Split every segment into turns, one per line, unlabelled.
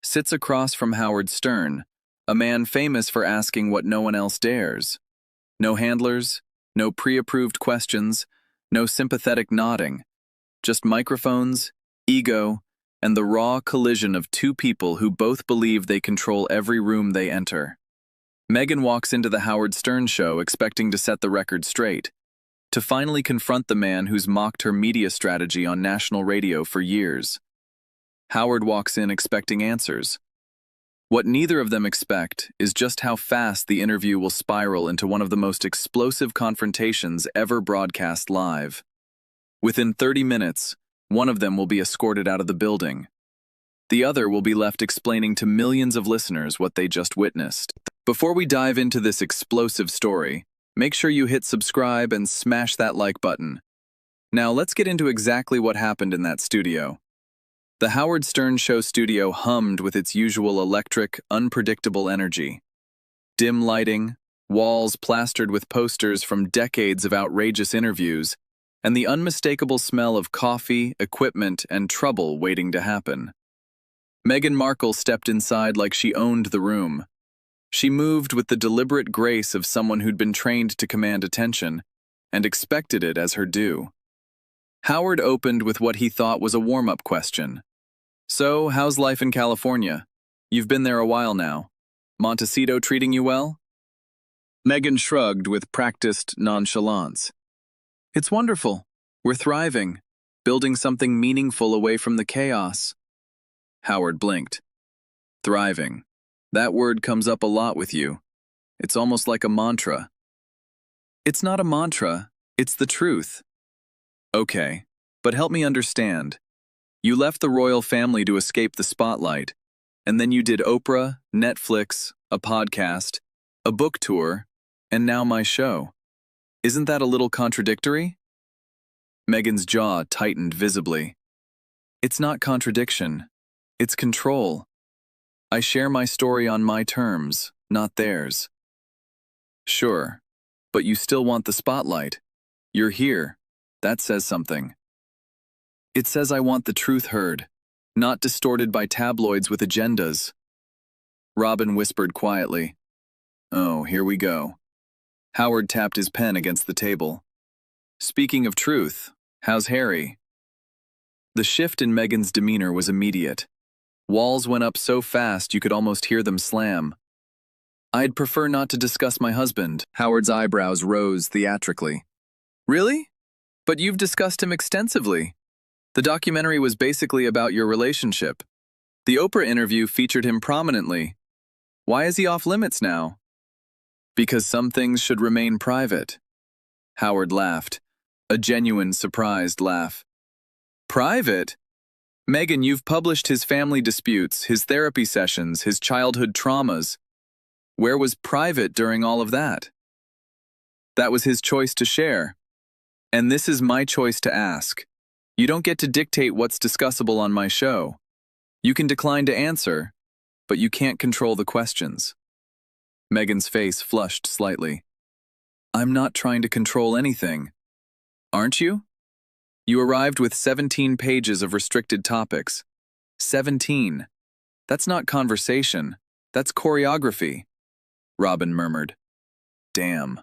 sits across from Howard Stern, a man famous for asking what no one else dares. No handlers, no pre-approved questions, no sympathetic nodding, just microphones, ego, and the raw collision of two people who both believe they control every room they enter. Meghan walks into the Howard Stern show expecting to set the record straight, to finally confront the man who's mocked her media strategy on national radio for years. Howard walks in expecting answers. What neither of them expect is just how fast the interview will spiral into one of the most explosive confrontations ever broadcast live. Within 30 minutes, one of them will be escorted out of the building. The other will be left explaining to millions of listeners what they just witnessed. Before we dive into this explosive story, make sure you hit subscribe and smash that like button. Now let's get into exactly what happened in that studio. The Howard Stern Show studio hummed with its usual electric, unpredictable energy. Dim lighting, walls plastered with posters from decades of outrageous interviews, and the unmistakable smell of coffee, equipment, and trouble waiting to happen. Meghan Markle stepped inside like she owned the room. She moved with the deliberate grace of someone who'd been trained to command attention, and expected it as her due. Howard opened with what he thought was a warm-up question. "So, how's life in California? You've been there a while now. Montecito treating you well?" Meghan shrugged with practiced nonchalance. "It's wonderful. We're thriving, building something meaningful away from the chaos." Howard blinked. "Thriving. That word comes up a lot with you. It's almost like a mantra." "It's not a mantra, it's the truth." "Okay, but help me understand. You left the royal family to escape the spotlight, and then you did Oprah, Netflix, a podcast, a book tour, and now my show. Isn't that a little contradictory?" Meghan's jaw tightened visibly. "It's not contradiction. It's control. I share my story on my terms, not theirs." "Sure, but you still want the spotlight. You're here. That says something." "It says I want the truth heard, not distorted by tabloids with agendas." Robin whispered quietly. "Oh, here we go." Howard tapped his pen against the table. "Speaking of truth, how's Harry?" The shift in Meghan's demeanor was immediate. Walls went up so fast you could almost hear them slam. "I'd prefer not to discuss my husband." Howard's eyebrows rose theatrically. "Really? But you've discussed him extensively. The documentary was basically about your relationship. The Oprah interview featured him prominently. Why is he off limits now?" "Because some things should remain private." Howard laughed, a genuine surprised laugh. "Private? Meghan, you've published his family disputes, his therapy sessions, his childhood traumas. Where was private during all of that?" "That was his choice to share. And this is my choice to ask. You don't get to dictate what's discussable on my show. You can decline to answer, but you can't control the questions." Meghan's face flushed slightly. "I'm not trying to control anything." "Aren't you? You arrived with 17 pages of restricted topics. 17. That's not conversation. That's choreography," Robin murmured. "Damn."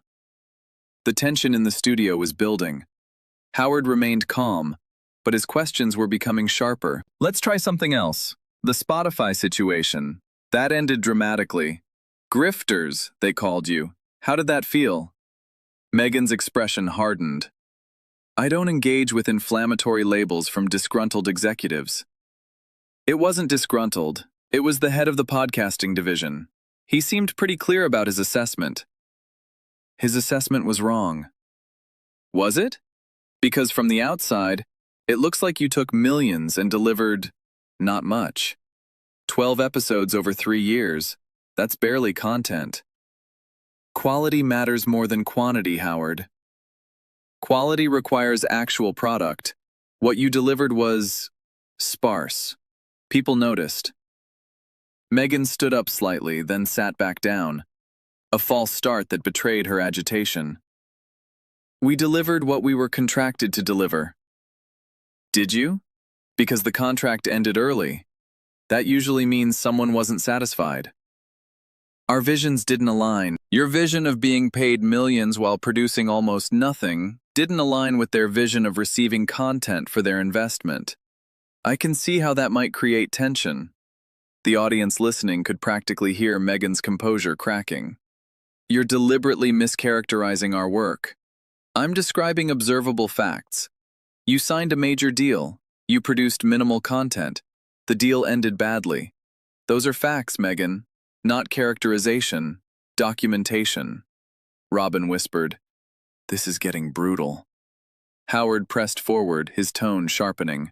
The tension in the studio was building. Howard remained calm, but his questions were becoming sharper. "Let's try something else. The Spotify situation. That ended dramatically. Grifters, they called you. How did that feel?" Meghan's expression hardened. "I don't engage with inflammatory labels from disgruntled executives." "It wasn't disgruntled. It was the head of the podcasting division. He seemed pretty clear about his assessment." "His assessment was wrong." "Was it? Because from the outside, it looks like you took millions and delivered not much. 12 episodes over 3 years. That's barely content." "Quality matters more than quantity, Howard. Quality requires actual product. What you delivered was sparse. People noticed." Meghan stood up slightly, then sat back down, a false start that betrayed her agitation. "We delivered what we were contracted to deliver." "Did you? Because the contract ended early." That usually means someone wasn't satisfied. Our visions didn't align. Your vision of being paid millions while producing almost nothing didn't align with their vision of receiving content for their investment. I can see how that might create tension. The audience listening could practically hear Meghan's composure cracking. You're deliberately mischaracterizing our work. I'm describing observable facts. You signed a major deal. You produced minimal content. The deal ended badly. Those are facts, Meghan, not characterization, documentation. Robin whispered, "This is getting brutal." Howard pressed forward, his tone sharpening.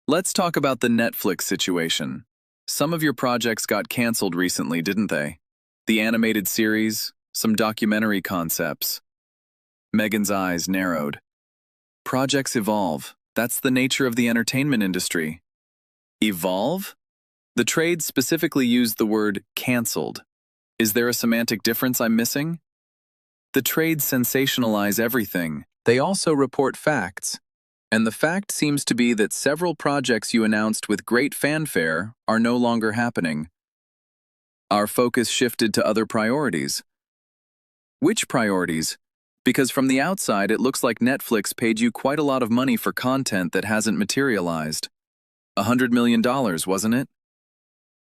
"Let's talk about the Netflix situation. Some of your projects got canceled recently, didn't they? The animated series, some documentary concepts." Meghan's eyes narrowed. "Projects evolve. That's the nature of the entertainment industry." Evolve? The trade specifically used the word canceled. Is there a semantic difference I'm missing? The trades sensationalize everything. They also report facts. And the fact seems to be that several projects you announced with great fanfare are no longer happening. Our focus shifted to other priorities. Which priorities? Because from the outside, it looks like Netflix paid you quite a lot of money for content that hasn't materialized. $100 million, wasn't it?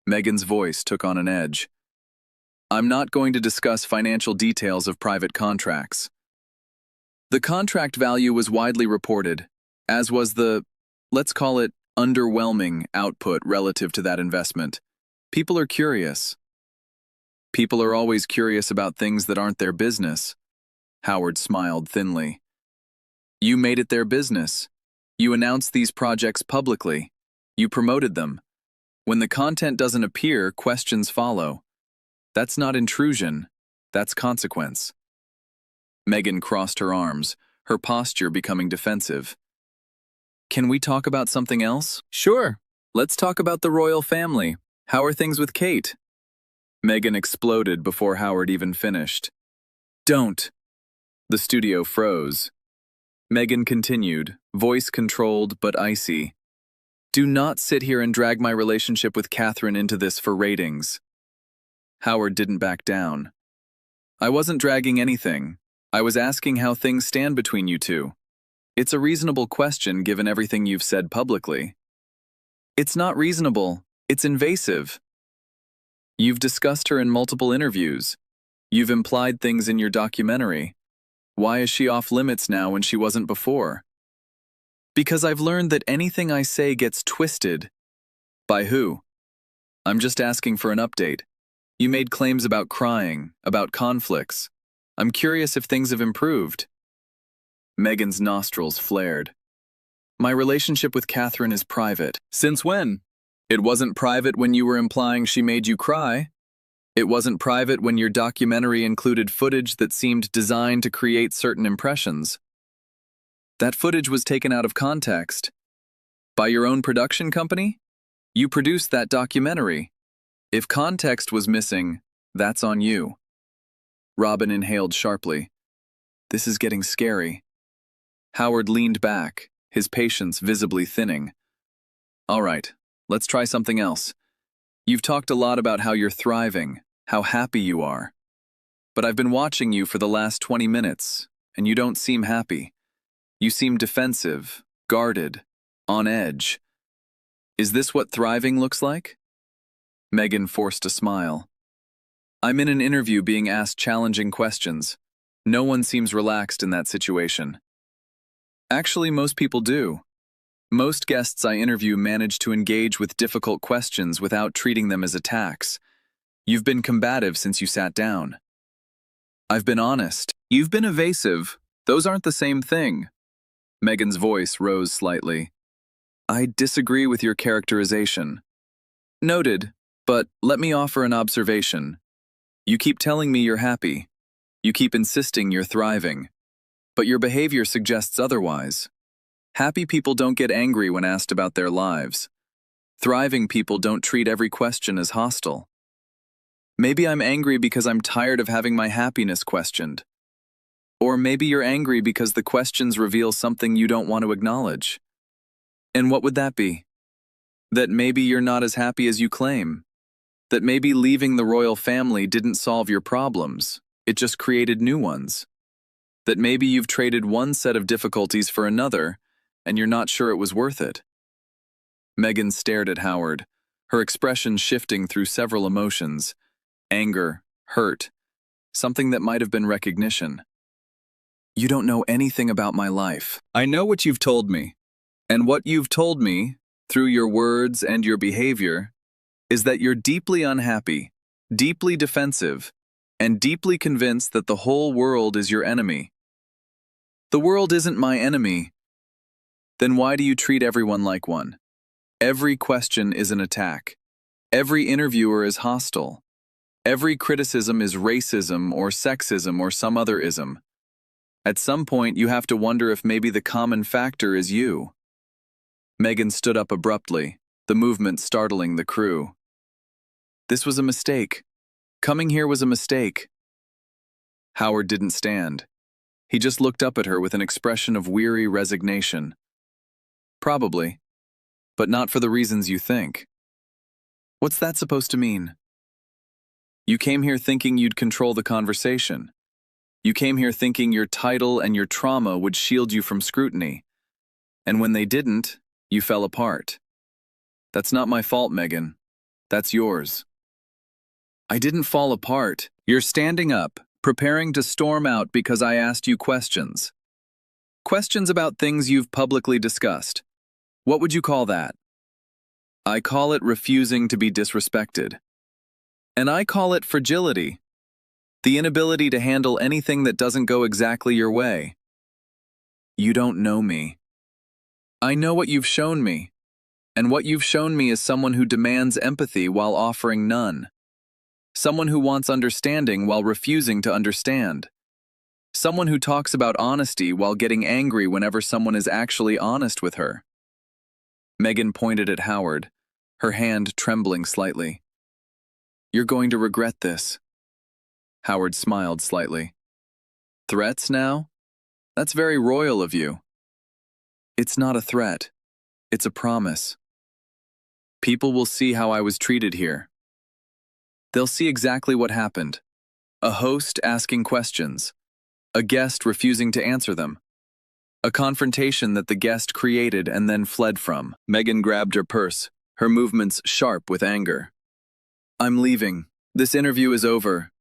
Meghan's voice took on an edge. I'm not going to discuss financial details of private contracts. The contract value was widely reported, as was the, let's call it, underwhelming output relative to that investment. People are curious. People are always curious about things that aren't their business. Howard smiled thinly. You made it their business. You announced these projects publicly. You promoted them. When the content doesn't appear, questions follow. That's not intrusion. That's consequence. Meghan crossed her arms, her posture becoming defensive. Can we talk about something else? Sure. Let's talk about the royal family. How are things with Kate? Meghan exploded before Howard even finished. Don't. The studio froze. Meghan continued, voice controlled but icy. Do not sit here and drag my relationship with Catherine into this for ratings. Howard didn't back down. I wasn't dragging anything. I was asking how things stand between you two. It's a reasonable question given everything you've said publicly. It's not reasonable. It's invasive. You've discussed her in multiple interviews. You've implied things in your documentary. Why is she off limits now when she wasn't before? Because I've learned that anything I say gets twisted. By who? I'm just asking for an update. You made claims about crying, about conflicts. I'm curious if things have improved. Meghan's nostrils flared. My relationship with Catherine is private. Since when? It wasn't private when you were implying she made you cry. It wasn't private when your documentary included footage that seemed designed to create certain impressions. That footage was taken out of context. By your own production company? You produced that documentary. If context was missing, that's on you. Robin inhaled sharply. This is getting scary. Howard leaned back, his patience visibly thinning. All right, let's try something else. You've talked a lot about how you're thriving, how happy you are. But I've been watching you for the last 20 minutes, and you don't seem happy. You seem defensive, guarded, on edge. Is this what thriving looks like? Meghan forced a smile. I'm in an interview being asked challenging questions. No one seems relaxed in that situation. Actually, most people do. Most guests I interview manage to engage with difficult questions without treating them as attacks. You've been combative since you sat down. I've been honest. You've been evasive. Those aren't the same thing. Meghan's voice rose slightly. I disagree with your characterization. Noted, but let me offer an observation. You keep telling me you're happy. You keep insisting you're thriving. But your behavior suggests otherwise. Happy people don't get angry when asked about their lives. Thriving people don't treat every question as hostile. Maybe I'm angry because I'm tired of having my happiness questioned. Or maybe you're angry because the questions reveal something you don't want to acknowledge. And what would that be? That maybe you're not as happy as you claim. That maybe leaving the royal family didn't solve your problems, it just created new ones. That maybe you've traded one set of difficulties for another, and you're not sure it was worth it. Meghan stared at Howard, her expression shifting through several emotions: anger, hurt, something that might have been recognition. You don't know anything about my life. I know what you've told me. And what you've told me, through your words and your behavior, is that you're deeply unhappy, deeply defensive, and deeply convinced that the whole world is your enemy. The world isn't my enemy. Then why do you treat everyone like one? Every question is an attack. Every interviewer is hostile. Every criticism is racism or sexism or some other ism. At some point, you have to wonder if maybe the common factor is you. Meghan stood up abruptly, the movement startling the crew. This was a mistake. Coming here was a mistake. Howard didn't stand. He just looked up at her with an expression of weary resignation. Probably, but not for the reasons you think. What's that supposed to mean? You came here thinking you'd control the conversation. You came here thinking your title and your trauma would shield you from scrutiny. And when they didn't, you fell apart. That's not my fault, Meghan. That's yours. I didn't fall apart. You're standing up, preparing to storm out because I asked you questions. Questions about things you've publicly discussed. What would you call that? I call it refusing to be disrespected. And I call it fragility. The inability to handle anything that doesn't go exactly your way. You don't know me. I know what you've shown me. And what you've shown me is someone who demands empathy while offering none. Someone who wants understanding while refusing to understand. Someone who talks about honesty while getting angry whenever someone is actually honest with her. Meghan pointed at Howard, her hand trembling slightly. You're going to regret this. Howard smiled slightly. Threats now? That's very royal of you. It's not a threat. It's a promise. People will see how I was treated here. They'll see exactly what happened. A host asking questions. A guest refusing to answer them. A confrontation that the guest created and then fled from. Meghan grabbed her purse, her movements sharp with anger. I'm leaving. This interview is over.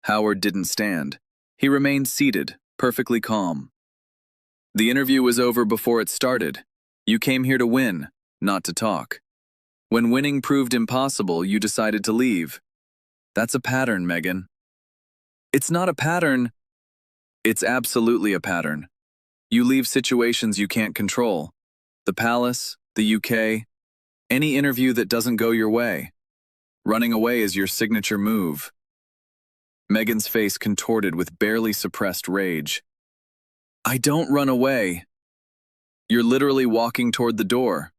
Howard didn't stand. He remained seated, perfectly calm. The interview was over before it started. You came here to win, not to talk. When winning proved impossible, you decided to leave. That's a pattern, Meghan. It's not a pattern. It's absolutely a pattern. You leave situations you can't control. The palace, the UK, any interview that doesn't go your way. Running away is your signature move. Meghan's face contorted with barely suppressed rage. I don't run away. You're literally walking toward the door.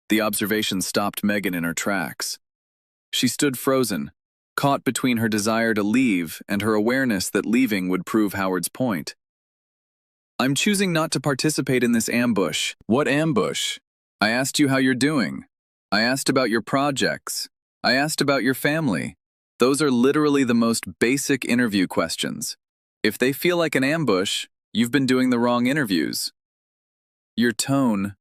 The observation stopped Meghan in her tracks. She stood frozen, caught between her desire to leave and her awareness that leaving would prove Howard's point. I'm choosing not to participate in this ambush. What ambush? I asked you how you're doing. I asked about your projects. I asked about your family. Those are literally the most basic interview questions. If they feel like an ambush, you've been doing the wrong interviews. Your tone.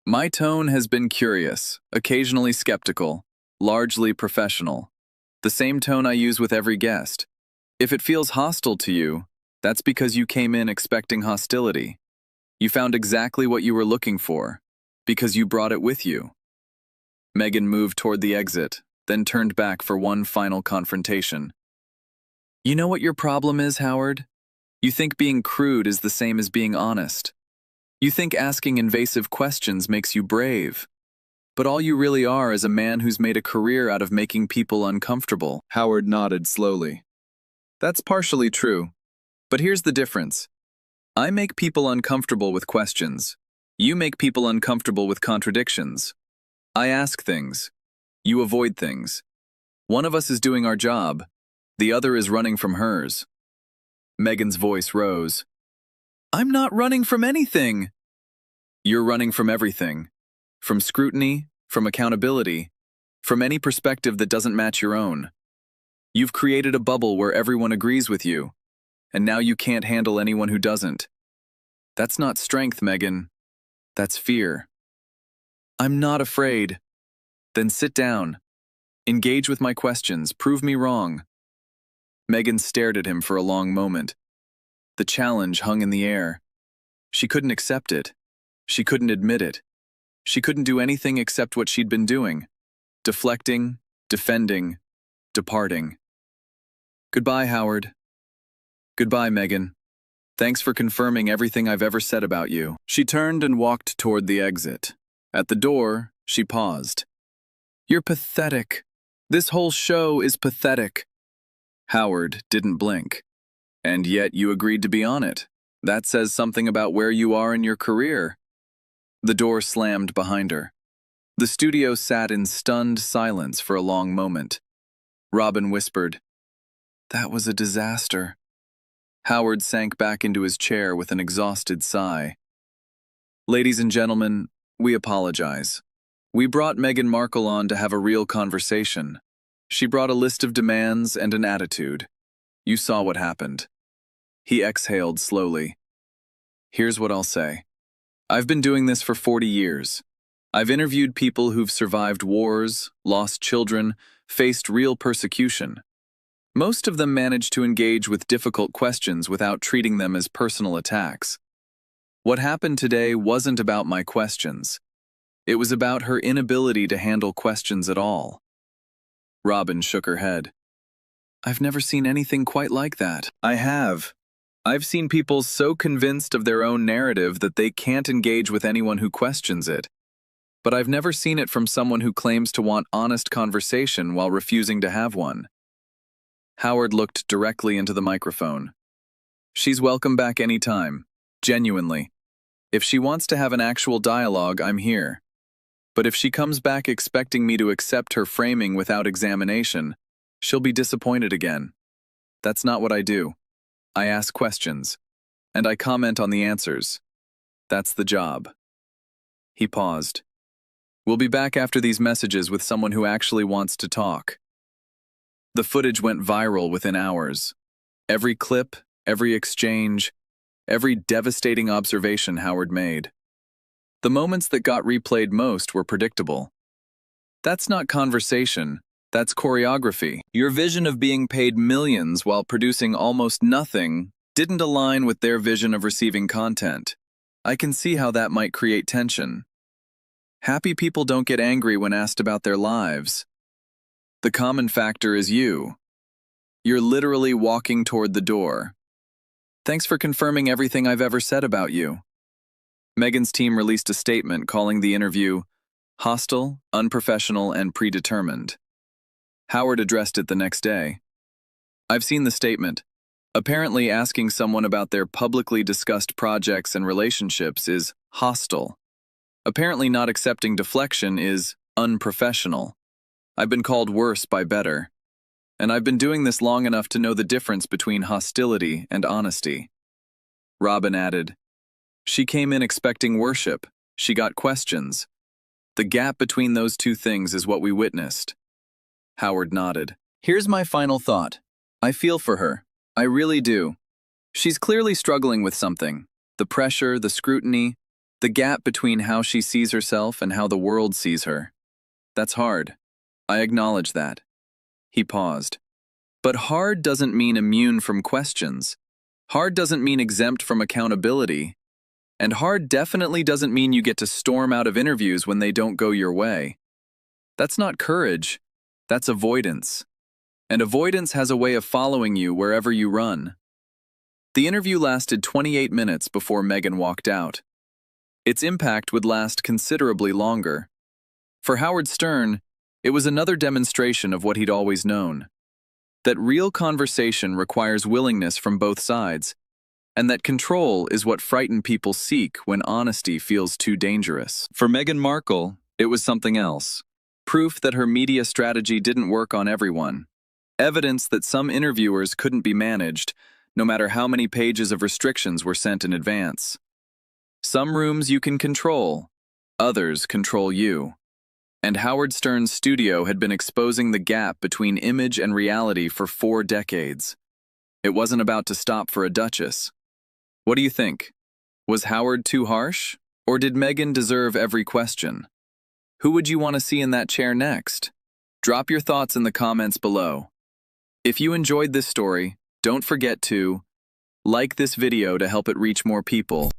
My tone has been curious, occasionally skeptical, largely professional. The same tone I use with every guest. If it feels hostile to you, that's because you came in expecting hostility. You found exactly what you were looking for, because you brought it with you. Meghan moved toward the exit, then turned back for one final confrontation. You know what your problem is, Howard? You think being crude is the same as being honest. You think asking invasive questions makes you brave. But all you really are is a man who's made a career out of making people uncomfortable. Howard nodded slowly. That's partially true. But here's the difference. I make people uncomfortable with questions. You make people uncomfortable with contradictions. I ask things. You avoid things. One of us is doing our job. The other is running from hers. Meghan's voice rose. I'm not running from anything. You're running from everything. from scrutiny, from accountability, from any perspective that doesn't match your own. You've created a bubble where everyone agrees with you, and now you can't handle anyone who doesn't. That's not strength, Meghan. That's fear. I'm not afraid. Then sit down. Engage with my questions. Prove me wrong. Meghan stared at him for a long moment. The challenge hung in the air. She couldn't accept it. She couldn't admit it. She couldn't do anything except what she'd been doing. Deflecting, defending, departing. Goodbye, Howard. Goodbye, Meghan. Thanks for confirming everything I've ever said about you. She turned and walked toward the exit. At the door, she paused. You're pathetic. This whole show is pathetic. Howard didn't blink. And yet you agreed to be on it. That says something about where you are in your career. The door slammed behind her. The studio sat in stunned silence for a long moment. Robin whispered, "That was a disaster." Howard sank back into his chair with an exhausted sigh. Ladies and gentlemen, we apologize. We brought Meghan Markle on to have a real conversation. She brought a list of demands and an attitude. You saw what happened. He exhaled slowly. Here's what I'll say. I've been doing this for 40 years. I've interviewed people who've survived wars, lost children, faced real persecution. Most of them managed to engage with difficult questions without treating them as personal attacks. What happened today wasn't about my questions. It was about her inability to handle questions at all. Robin shook her head. I've never seen anything quite like that. I have. I've seen people so convinced of their own narrative that they can't engage with anyone who questions it. But I've never seen it from someone who claims to want honest conversation while refusing to have one. Howard looked directly into the microphone. She's welcome back anytime, genuinely. If she wants to have an actual dialogue, I'm here. But if she comes back expecting me to accept her framing without examination, she'll be disappointed again. That's not what I do. I ask questions, and I comment on the answers. That's the job. He paused. We'll be back after these messages with someone who actually wants to talk. The footage went viral within hours. Every clip, every exchange, every devastating observation Howard made. The moments that got replayed most were predictable. That's not conversation, that's choreography. Your vision of being paid millions while producing almost nothing didn't align with their vision of receiving content. I can see how that might create tension. Happy people don't get angry when asked about their lives. The common factor is you. You're literally walking toward the door. Thanks for confirming everything I've ever said about you. Meghan's team released a statement calling the interview hostile, unprofessional, and predetermined. Howard addressed it the next day. I've seen the statement. Apparently asking someone about their publicly discussed projects and relationships is hostile. Apparently not accepting deflection is unprofessional. I've been called worse by better. And I've been doing this long enough to know the difference between hostility and honesty. Robin added, she came in expecting worship. She got questions. The gap between those two things is what we witnessed. Howard nodded. Here's my final thought. I feel for her. I really do. She's clearly struggling with something. The pressure, the scrutiny, the gap between how she sees herself and how the world sees her. That's hard. I acknowledge that. He paused. But hard doesn't mean immune from questions. Hard doesn't mean exempt from accountability. And hard definitely doesn't mean you get to storm out of interviews when they don't go your way. That's not courage. That's avoidance. And avoidance has a way of following you wherever you run. The interview lasted 28 minutes before Meghan walked out. Its impact would last considerably longer. For Howard Stern, it was another demonstration of what he'd always known. That real conversation requires willingness from both sides, and that control is what frightened people seek when honesty feels too dangerous. For Meghan Markle, it was something else. Proof that her media strategy didn't work on everyone. Evidence that some interviewers couldn't be managed, no matter how many pages of restrictions were sent in advance. Some rooms you can control, Others control you. And Howard Stern's studio had been exposing the gap between image and reality for 4 decades. It wasn't about to stop for a duchess. What do you think? Was Howard too harsh? Or did Meghan deserve every question? Who would you want to see in that chair next? Drop your thoughts in the comments below. If you enjoyed this story, don't forget to like this video to help it reach more people.